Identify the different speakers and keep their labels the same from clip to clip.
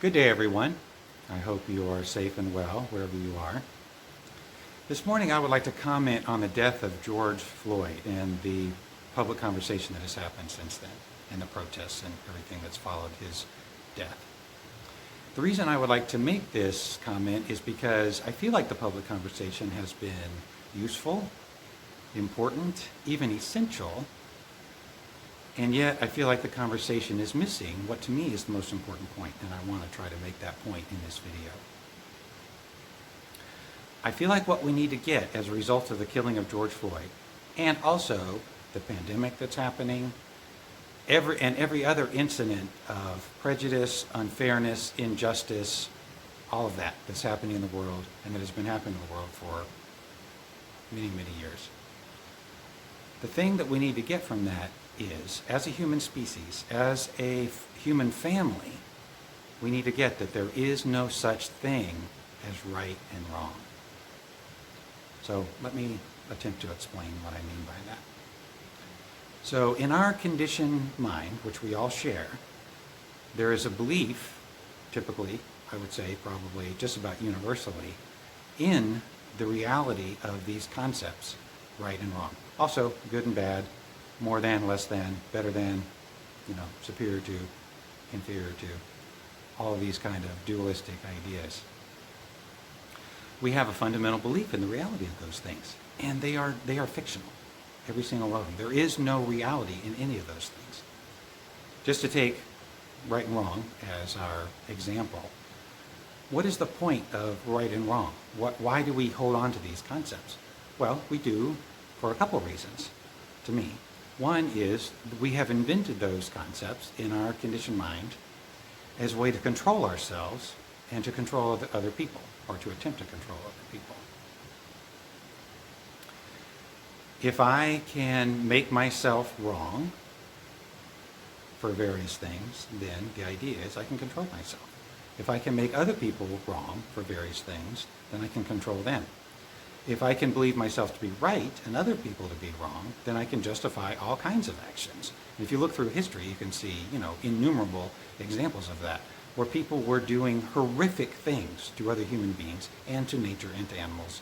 Speaker 1: Good day, everyone. I hope you are safe and well wherever you are. This morning I would like to comment on the death of George Floyd and the public conversation that has happened since then, and the protests and everything that's followed his death. The reason I would like to make this comment is because I feel like the public conversation has been useful, important, even essential, and yet I feel like the conversation is missing what to me is the most important point, and I want to try to make that point in this video. I feel like what we need to get as a result of the killing of George Floyd, and also the pandemic that's happening, every other incident of prejudice, unfairness, injustice, all of that that's happening in the world and that has been happening in the world for many, many years. The thing that we need to get from that is, as a human species, as a human family, we need to get that there is no such thing as right and wrong. So let me attempt to explain what I mean by that. So in our conditioned mind, which we all share, there is a belief, typically, I would say probably just about universally, in the reality of these concepts, right and wrong. Also, good and bad, more than, less than, better than, superior to, inferior to, all of these kind of dualistic ideas. We have a fundamental belief in the reality of those things, and they are fictional, every single one of them. There is no reality in any of those things. Just to take right and wrong as our example, what is the point of right and wrong? Why do we hold on to these concepts? Well, we do for a couple of reasons, to me. One is we have invented those concepts in our conditioned mind as a way to control ourselves and to control other people, or to attempt to control other people. If I can make myself wrong for various things, then the idea is I can control myself. If I can make other people wrong for various things, then I can control them. If I can believe myself to be right and other people to be wrong, then I can justify all kinds of actions. And if you look through history, you can see, innumerable examples of that, where people were doing horrific things to other human beings and to nature and to animals,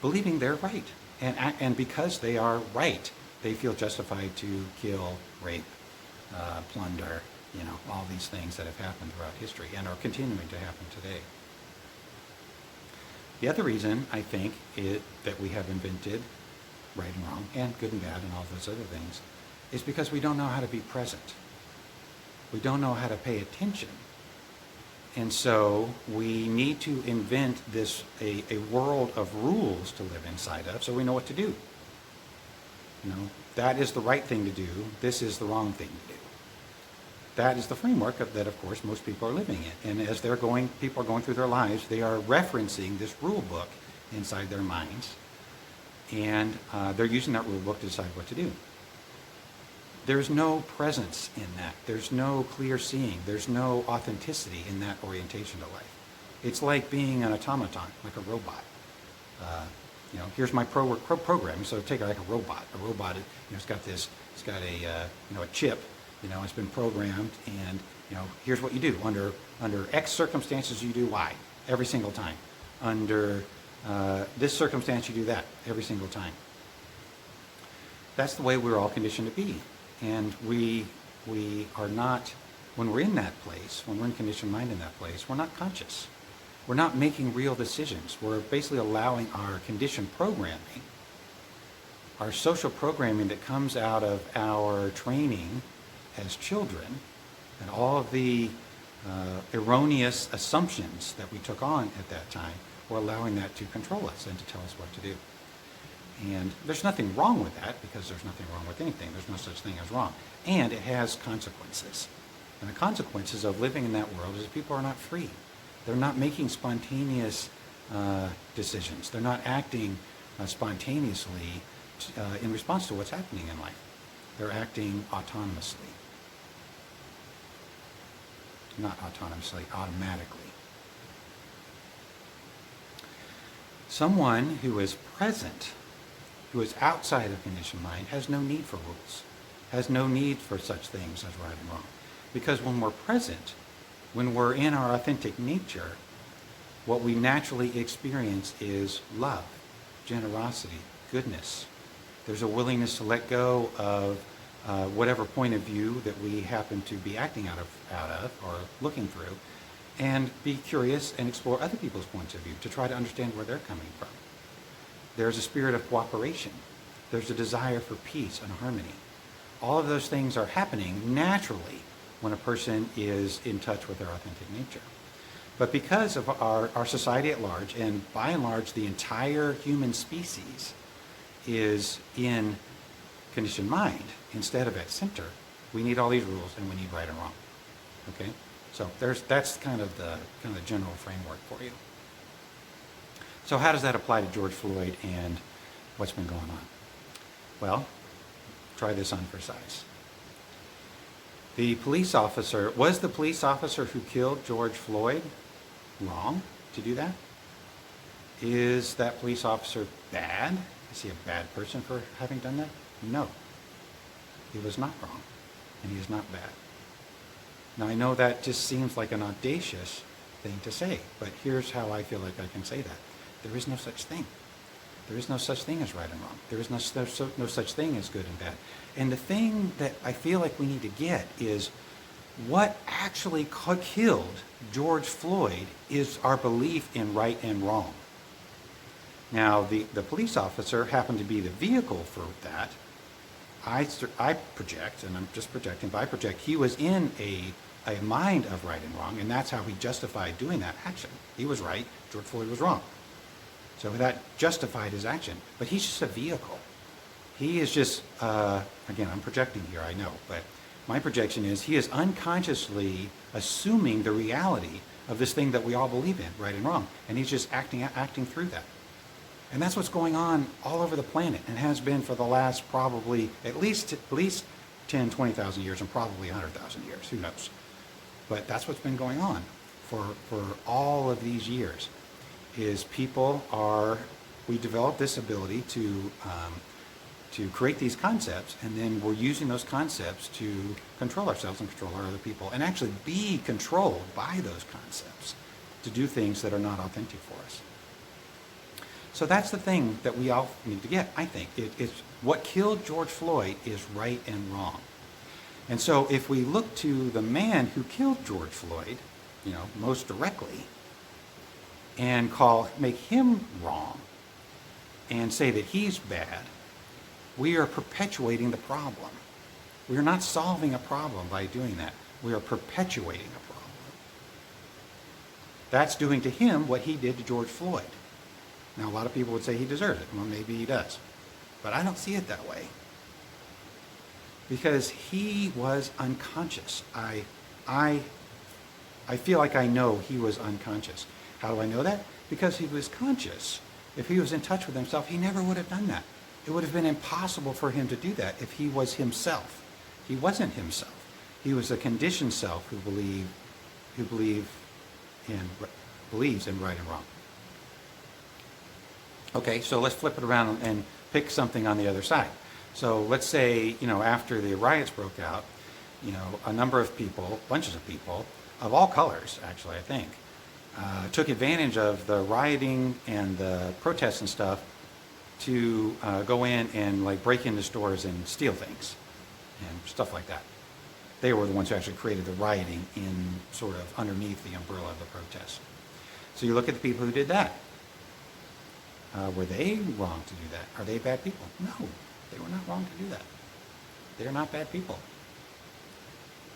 Speaker 1: believing they're right. And because they are right, they feel justified to kill, rape, plunder, all these things that have happened throughout history and are continuing to happen today. The other reason, I think, that we have invented right and wrong, and good and bad, and all those other things, is because we don't know how to be present. We don't know how to pay attention. And so we need to invent a world of rules to live inside of so we know what to do. That is the right thing to do. This is the wrong thing to do. That is the framework that, of course, most people are living in. And as people are going through their lives, they are referencing this rule book inside their minds, and they're using that rule book to decide what to do. There's no presence in that. There's no clear seeing. There's no authenticity in that orientation to life. It's like being an automaton, like a robot. Here's my program. So take it like a robot. A robot, it's got a chip. It's been programmed, and here's what you do. Under X circumstances, you do Y every single time. Under this circumstance, you do that every single time. That's the way we're all conditioned to be, and we are not. When we're in that place, when we're in conditioned mind in that place, we're not conscious. We're not making real decisions. We're basically allowing our conditioned programming, our social programming that comes out of our training as children, and all of the erroneous assumptions that we took on at that time, we're allowing that to control us and to tell us what to do. And there's nothing wrong with that, because there's nothing wrong with anything. There's no such thing as wrong. And it has consequences. And the consequences of living in that world is people are not free. They're not making spontaneous decisions. They're not acting spontaneously in response to what's happening in life. They're acting autonomously. Not autonomously, automatically. Someone who is present, who is outside of conditioned mind, has no need for rules, has no need for such things as right and wrong. Because when we're present, When we're in our authentic nature, what we naturally experience is love, generosity, goodness. There's a willingness to let go of whatever point of view that we happen to be acting out of or looking through, and be curious and explore other people's points of view to try to understand where they're coming from. There's a spirit of cooperation. There's a desire for peace and harmony. All of those things are happening naturally when a person is in touch with their authentic nature. But because of our society at large, and by and large the entire human species is in conditioned mind instead of at center, we need all these rules and we need right and wrong. Okay? So that's kind of the general framework for you. So how does that apply to George Floyd and what's been going on? Well, try this on for size. Was the police officer who killed George Floyd wrong to do that? Is that police officer bad? Is he a bad person for having done that? No. He was not wrong, and he is not bad. Now, I know that just seems like an audacious thing to say, but here's how I feel like I can say that. There is no such thing. There is no such thing as right and wrong. There is no such thing as good and bad. And the thing that I feel like we need to get is what actually killed George Floyd is our belief in right and wrong. Now, the police officer happened to be the vehicle for that. I project, and I'm just projecting, but I project he was in a mind of right and wrong, and that's how he justified doing that action. He was right, George Floyd was wrong. So that justified his action. But he's just a vehicle. He is just, again, I'm projecting here, I know, but my projection is he is unconsciously assuming the reality of this thing that we all believe in, right and wrong, and he's just acting through that. And that's what's going on all over the planet and has been for the last probably at least 10, 20,000 years and probably 100,000 years. Who knows? But that's what's been going on for all of these years is we developed this ability to create these concepts, and then we're using those concepts to control ourselves and control our other people and actually be controlled by those concepts to do things that are not authentic for us. So that's the thing that we all need to get, I think. It's what killed George Floyd is right and wrong. And so if we look to the man who killed George Floyd, most directly, and make him wrong and say that he's bad, we are perpetuating the problem. We are not solving a problem by doing that. We are perpetuating a problem. That's doing to him what he did to George Floyd. Now, a lot of people would say he deserves it. Well, maybe he does. But I don't see it that way. Because he was unconscious. I feel like I know he was unconscious. How do I know that? Because he was conscious. If he was in touch with himself, he never would have done that. It would have been impossible for him to do that if he was himself. He wasn't himself. He was a conditioned self who believes in right and wrong. Okay, so let's flip it around and pick something on the other side. So let's say, after the riots broke out, a number of people, bunches of people, of all colors, actually, I think, took advantage of the rioting and the protests and stuff to go in and break into stores and steal things and stuff like that. They were the ones who actually created the rioting in sort of underneath the umbrella of the protests. So you look at the people who did that. Were they wrong to do that? Are they bad people? No, they were not wrong to do that. They're not bad people.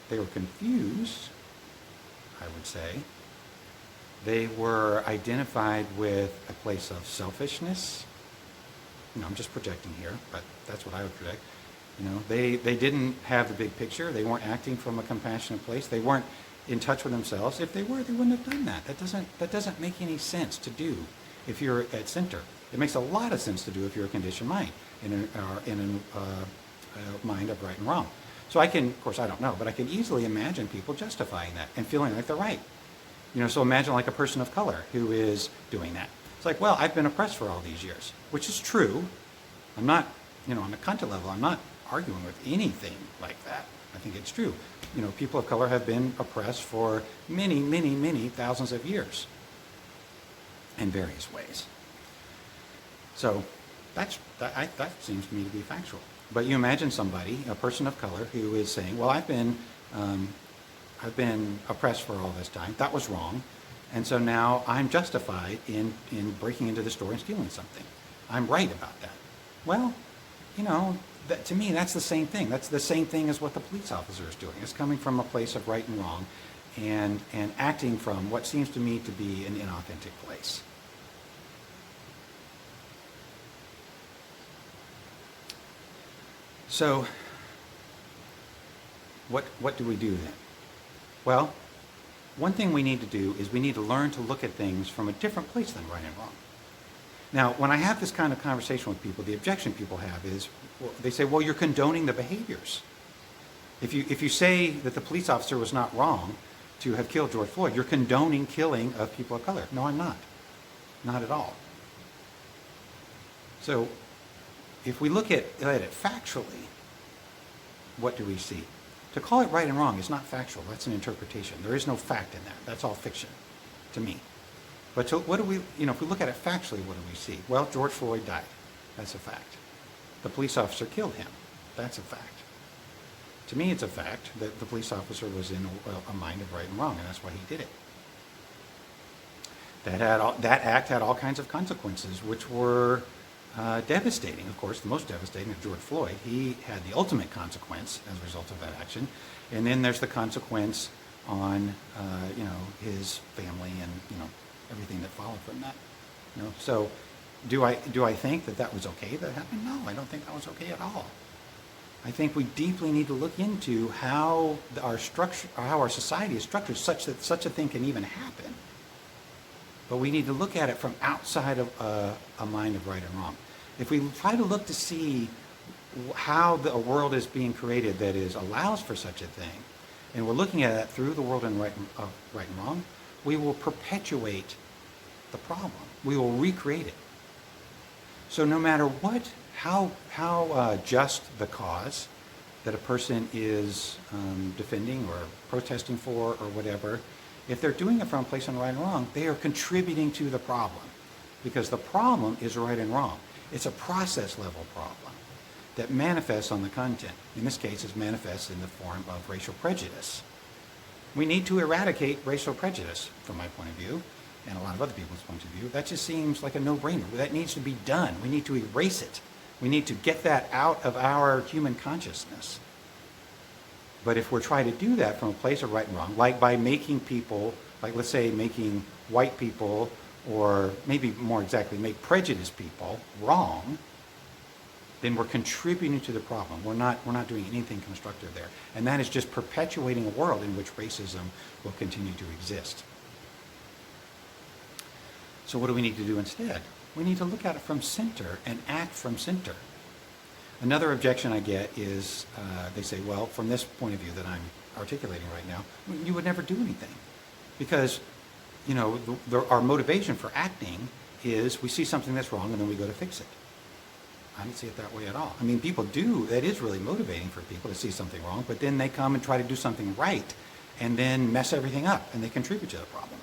Speaker 1: They were confused, I would say. They were identified with a place of selfishness. I'm just projecting here, but that's what I would project. They didn't have the big picture. They weren't acting from a compassionate place. They weren't in touch with themselves. If they were, they wouldn't have done that. That doesn't make any sense to do if you're at center. It makes a lot of sense to do if you're a conditioned mind in a mind of right and wrong. So I can, of course I don't know, but I can easily imagine people justifying that and feeling like they're right. So imagine like a person of color who is doing that. It's like, well, I've been oppressed for all these years, which is true. I'm not on a content level, I'm not arguing with anything like that. I think it's true. People of color have been oppressed for many, many, many thousands of years in various ways. So that seems to me to be factual. But you imagine somebody, a person of color, who is saying, well, I've been oppressed for all this time. That was wrong. And so now I'm justified in breaking into the store and stealing something. I'm right about that. Well, to me, that's the same thing. That's the same thing as what the police officer is doing. It's coming from a place of right and wrong and acting from what seems to me to be an inauthentic place. So what do we do then? Well, one thing we need to do is we need to learn to look at things from a different place than right and wrong. Now, when I have this kind of conversation with people, the objection people have is, they say, well, you're condoning the behaviors. If you say that the police officer was not wrong to have killed George Floyd, you're condoning killing of people of color. No, I'm not. Not at all. So if we look at it factually, what do we see? To call it right and wrong is not factual. That's an interpretation. There is no fact in that. That's all fiction to me. But so what do we, if we look at it factually, what do we see? Well, George Floyd died. That's a fact. The police officer killed him. That's a fact. To me, it's a fact that the police officer was in a mind of right and wrong, and that's why he did it. That act had all kinds of consequences, which were devastating. Of course, the most devastating is George Floyd. He had the ultimate consequence as a result of that action, and then there's the consequence on his family and everything that followed from that. So do I think that was okay that happened? No, I don't think that was okay at all. I think we deeply need to look into how our society is structured such that such a thing can even happen. But we need to look at it from outside of a mind of right and wrong. If we try to look to see how a world is being created that allows for such a thing, and we're looking at it through the world of right and wrong, we will perpetuate the problem. We will recreate it. So no matter how just the cause that a person is defending or protesting for or whatever, if they're doing it from a place of right and wrong, they are contributing to the problem, because the problem is right and wrong. It's a process level problem that manifests on the content. In this case, it manifests in the form of racial prejudice. We need to eradicate racial prejudice, from my point of view, and a lot of other people's point of view. That just seems like a no-brainer. That needs to be done. We need to erase it. We need to get that out of our human consciousness. But if we're trying to do that from a place of right and wrong, like by making people, like let's say making white people, or maybe more exactly, make prejudiced people wrong, then we're contributing to the problem. We're not doing anything constructive there. And that is just perpetuating a world in which racism will continue to exist. So what do we need to do instead? We need to look at it from center and act from center. Another objection I get is they say, well, from this point of view that I'm articulating right now, you would never do anything. Because, our motivation for acting is we see something that's wrong and then we go to fix it. I don't see it that way at all. I mean, people do, that is really motivating for people to see something wrong, but then they come and try to do something right and then mess everything up and they contribute to the problem.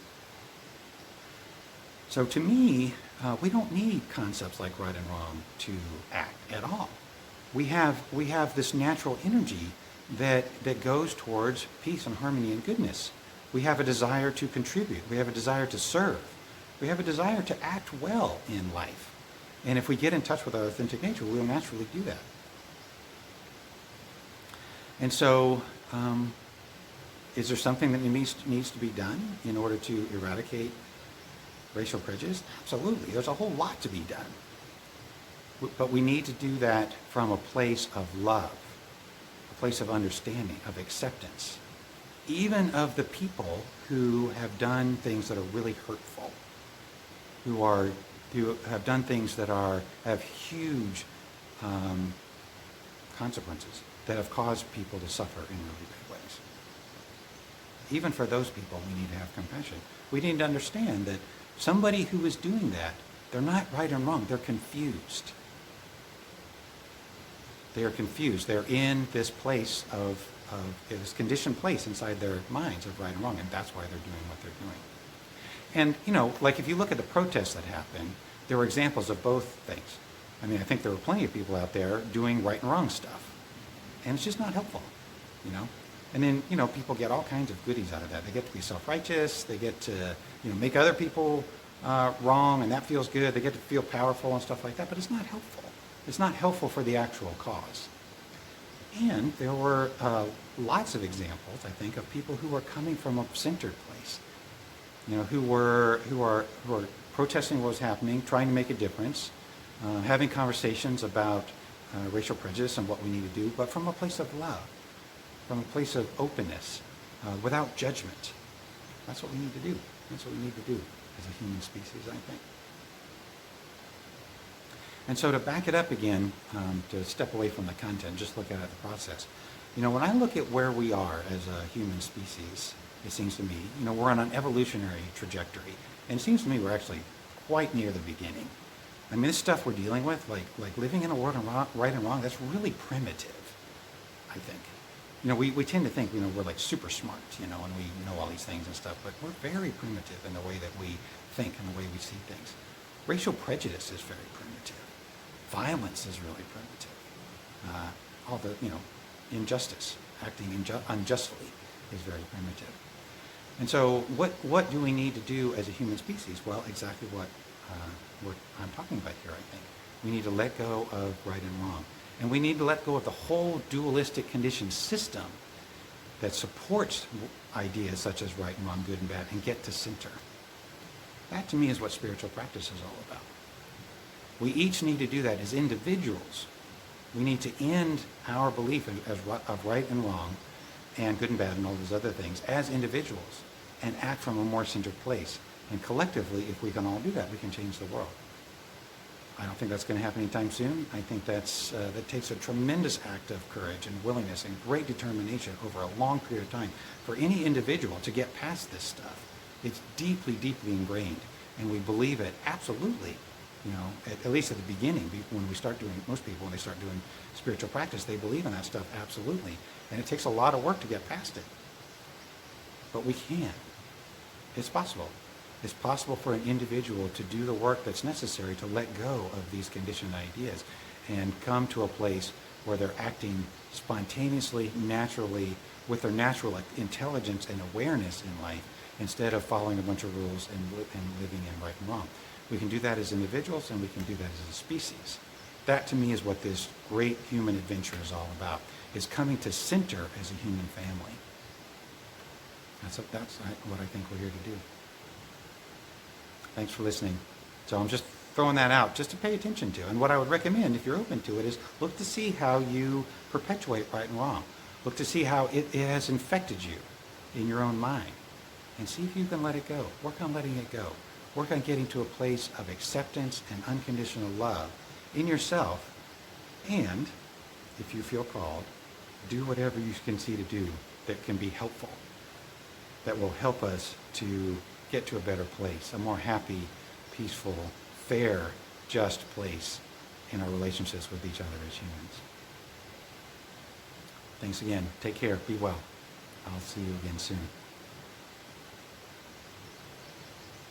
Speaker 1: So to me, we don't need concepts like right and wrong to act at all. We have this natural energy that goes towards peace and harmony and goodness. We have a desire to contribute. We have a desire to serve. We have a desire to act well in life. And if we get in touch with our authentic nature, we'll naturally do that. And so, is there something that needs to be done in order to eradicate racial prejudice? Absolutely. There's a whole lot to be done. But we need to do that from a place of love, a place of understanding, of acceptance, even of the people who have done things that are really hurtful, who have done things that have huge consequences, that have caused people to suffer in really big ways. Even for those people, we need to have compassion. We need to understand that somebody who is doing that, they're not right and wrong, they're confused. They are confused. They're in this place of this conditioned place inside their minds of right and wrong, and that's why they're doing what they're doing. And, like if you look at the protests that happened, there were examples of both things. I mean, I think there were plenty of people out there doing right and wrong stuff, and it's just not helpful, And then, people get all kinds of goodies out of that. They get to be self-righteous. They get to, make other people wrong, and that feels good. They get to feel powerful and stuff like that, but it's not helpful. It's not helpful for the actual cause. And there were lots of examples, I think, of people who were coming from a centered place, who are protesting what was happening, trying to make a difference, having conversations about racial prejudice and what we need to do, but from a place of love, from a place of openness, without judgment. That's what we need to do. That's what we need to do as a human species, I think. And so to back it up again, to step away from the content, just look at the process. When I look at where we are as a human species, it seems to me, we're on an evolutionary trajectory. And it seems to me we're actually quite near the beginning. I mean, this stuff we're dealing with, like living in a world of right and wrong, that's really primitive, I think. We tend to think, we're like super smart, and we know all these things and stuff, but we're very primitive in the way that we think and the way we see things. Racial prejudice is very primitive. Violence is really primitive. All the, injustice, acting unjustly is very primitive. And so what do we need to do as a human species? Well, exactly what I'm talking about here, I think. We need to let go of right and wrong. And we need to let go of the whole dualistic conditioned system that supports ideas such as right and wrong, good and bad, and get to center. That, to me, is what spiritual practice is all about. We each need to do that as individuals. We need to end our belief of right and wrong and good and bad and all those other things as individuals and act from a more centered place. And collectively, if we can all do that, we can change the world. I don't think that's going to happen anytime soon. I think that takes a tremendous act of courage and willingness and great determination over a long period of time for any individual to get past this stuff. It's deeply, deeply ingrained, and we believe it absolutely. At least at the beginning, when we start doing, most people, when they start doing spiritual practice, they believe in that stuff absolutely. And it takes a lot of work to get past it. But we can. It's possible. It's possible for an individual to do the work that's necessary to let go of these conditioned ideas and come to a place where they're acting spontaneously, naturally, with their natural intelligence and awareness in life, instead of following a bunch of rules and living in right and wrong. We can do that as individuals, and we can do that as a species. That, to me, is what this great human adventure is all about, is coming to center as a human family. That's what I think we're here to do. Thanks for listening. So I'm just throwing that out just to pay attention to. And what I would recommend, if you're open to it, is look to see how you perpetuate right and wrong. Look to see how it has infected you in your own mind. And see if you can let it go. Work on letting it go. Work on getting to a place of acceptance and unconditional love in yourself. And, if you feel called, do whatever you can see to do that can be helpful, that will help us to get to a better place, a more happy, peaceful, fair, just place in our relationships with each other as humans. Thanks again. Take care. Be well. I'll see you again soon.